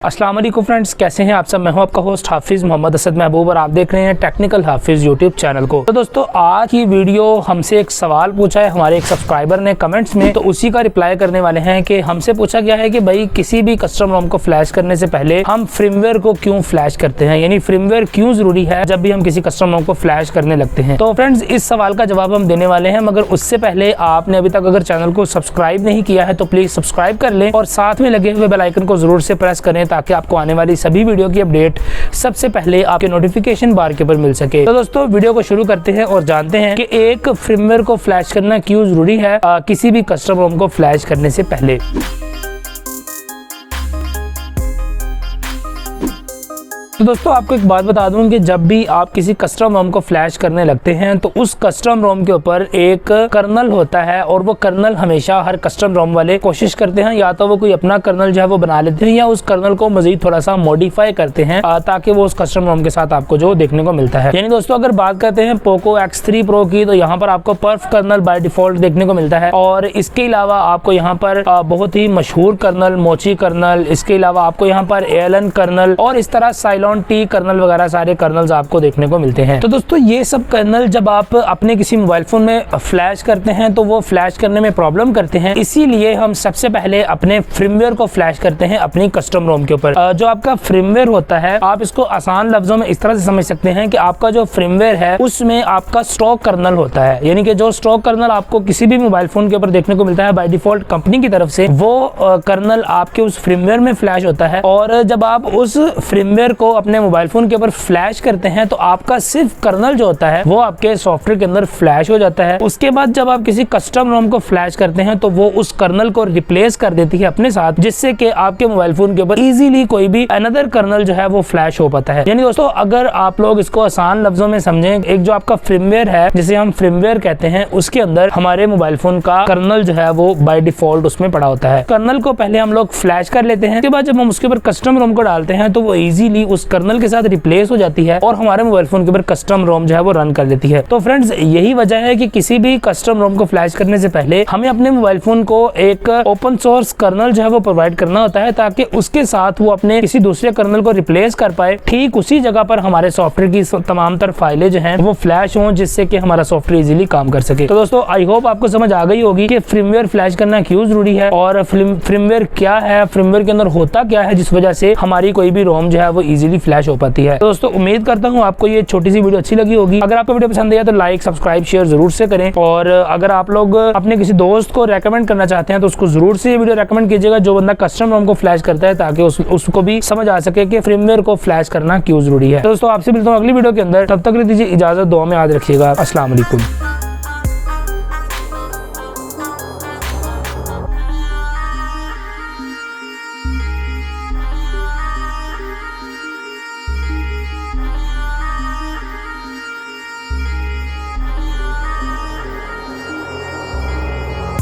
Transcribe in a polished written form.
अस्सलाम वालेकुम फ्रेंड्स, कैसे हैं आप सब। मैं हूं आपका होस्ट हाफिज़ मोहम्मद असद महबूब और आप देख रहे हैं टेक्निकल हाफिज़ यूट्यूब चैनल को। तो दोस्तों, आज की वीडियो हमसे एक सवाल पूछा है हमारे एक सब्सक्राइबर ने कमेंट्स में, तो उसी का रिप्लाई करने वाले हैं कि हमसे पूछा गया है कि भाई किसी भी कस्टम रोम को फ्लैश करने से पहले हम फ्रीमवेयर को क्यों फ्लैश करते हैं, यानी फ्रीमवेयर क्यों जरूरी है जब भी हम किसी कस्टम रोम को फ्लैश करने लगते हैं। तो फ्रेंड्स, इस सवाल का जवाब हम देने वाले हैं, मगर उससे पहले आपने अभी तक अगर चैनल को सब्सक्राइब नहीं किया है तो प्लीज सब्सक्राइब कर लें और साथ में लगे हुए बेल आइकन को जरूर से प्रेस करें ताकि आपको आने वाली सभी वीडियो की अपडेट सबसे पहले आपके नोटिफिकेशन बार के ऊपर मिल सके। तो दोस्तों, वीडियो को शुरू करते हैं और जानते हैं कि एक फ्रीमवेयर को फ्लैश करना क्यों जरूरी है किसी भी कस्टम रोम को फ्लैश करने से पहले। तो दोस्तों, आपको एक बात बता दूं कि जब भी आप किसी कस्टम रोम को फ्लैश करने लगते हैं तो उस कस्टम रोम के ऊपर एक कर्नल होता है और वो कर्नल हमेशा हर कस्टम रोम वाले कोशिश करते हैं या तो वो कोई अपना कर्नल जो है वो बना लेते हैं या उस कर्नल को मजीद थोड़ा सा मॉडिफाई करते हैं ताकि वो उस कस्टम रोम के साथ आपको जो देखने को मिलता है। यानी दोस्तों, अगर बात करते हैं पोको X3 Pro की, तो यहाँ पर आपको पर्फ कर्नल बाय डिफॉल्ट देखने को मिलता है और इसके अलावा आपको यहाँ पर बहुत ही मशहूर कर्नल मोची कर्नल, इसके अलावा आपको यहाँ पर ALN कर्नल और इस तरह साइलॉन टी कर्नल वगैरह सारे कर्नल्स आपको देखने को मिलते हैं। तो दोस्तों, ये सब कर्नल जब आप अपने किसी मोबाइल फोन में फ्लैश करते हैं तो वो फ्लैश करने में प्रॉब्लम करते हैं, इसीलिए हम सबसे पहले अपने फ्रीमवेयर को फ्लैश करते हैं अपनी कस्टम रोम के ऊपर। जो आपका फ्रीमवेयर होता है, आप इसको आसान लफ्जों में इस तरह से समझ सकते हैं कि आपका जो फ्रीमवेयर है उसमें आपका स्टॉक कर्नल होता है, यानी कि जो स्टॉक कर्नल आपको किसी भी मोबाइल फोन के ऊपर देखने को मिलता है बाय डिफॉल्ट कंपनी की तरफ से, वो कर्नल आपके उस फ्रीमवेयर में फ्लैश होता है। और जब आप उस फ्रीमवेयर को अपने मोबाइल फोन के ऊपर फ्लैश करते हैं तो आपका सिर्फ कर्नल जो होता है वो आपके सॉफ्टवेयर के अंदर फ्लैश हो जाता है। उसके बाद जब आप किसी कस्टम रोम को फ्लैश करते हैं तो वो उस कर्नल को रिप्लेस कर देती है अपने साथ, जिससे कि आपके मोबाइल फोन के ऊपर इजीली कोई भी अनदर कर्नल जो है वो फ्लैश हो पाता है। यानी दोस्तों, अगर आप लोग इसको आसान लफ्जों में समझें, एक जो आपका फ्रीमवेयर है जिसे हम फ्रीमवेयर कहते हैं, उसके अंदर हमारे मोबाइल फोन का कर्नल जो है वो बाय डिफॉल्ट उसमें पड़ा होता है। कर्नल को पहले हम लोग फ्लैश कर लेते हैं, उसके बाद जब हम उसके ऊपर कस्टम रोम को डालते हैं तो वो इजीली उस कर्नल के साथ रिप्लेस हो जाती है और हमारे मोबाइल फोन के ऊपर कस्टम रोम जो है वो रन कर देती है। तो फ्रेंड्स, यही वजह है कि किसी भी कस्टम रोम को फ्लैश करने से पहले हमें अपने मोबाइल फोन को एक ओपन सोर्स कर्नल जो है वो प्रोवाइड करना होता है ताकि उसके साथ वो अपने किसी दूसरे कर्नल को रिप्लेस कर पाए। ठीक उसी जगह पर हमारे सॉफ्टवेयर की तमाम तर फाइलें जो हैं वो फ्लैश हों, जिससे कि हमारा सॉफ्टवेयर इजीली काम कर सके। तो दोस्तों, आई होप आपको समझ आ गई होगी कि फ्रीमवेयर फ्लैश करना क्यों जरूरी है और फ्रीमवेयर क्या है, फ्रीमवेयर के अंदर होता क्या है जिस वजह से हमारी कोई भी रोम जो है वो इजीली फ्लैश हो पाती है। दोस्तों, उम्मीद करता हूँ आपको ये छोटी सी वीडियो अच्छी लगी होगी। अगर आपको वीडियो पसंद आया तो लाइक सब्सक्राइब शेयर जरूर से करें और अगर आप लोग अपने किसी दोस्त को रेकमेंड करना चाहते हैं तो उसको जरूर से ये वीडियो रेकमेंड कीजिएगा जो बंदा कस्टम रोम को फ्लैश करता है, ताकि उसको भी समझ आ सके कि फ्रीमवेयर को फ्लैश करना क्यों जरूरी है। तो दोस्तों, आपसे मिलता हूँ अगली वीडियो के अंदर, तब तक दीजिए इजाजत, दुआ में याद रखिएगा। अस्सलाम वालेकुम।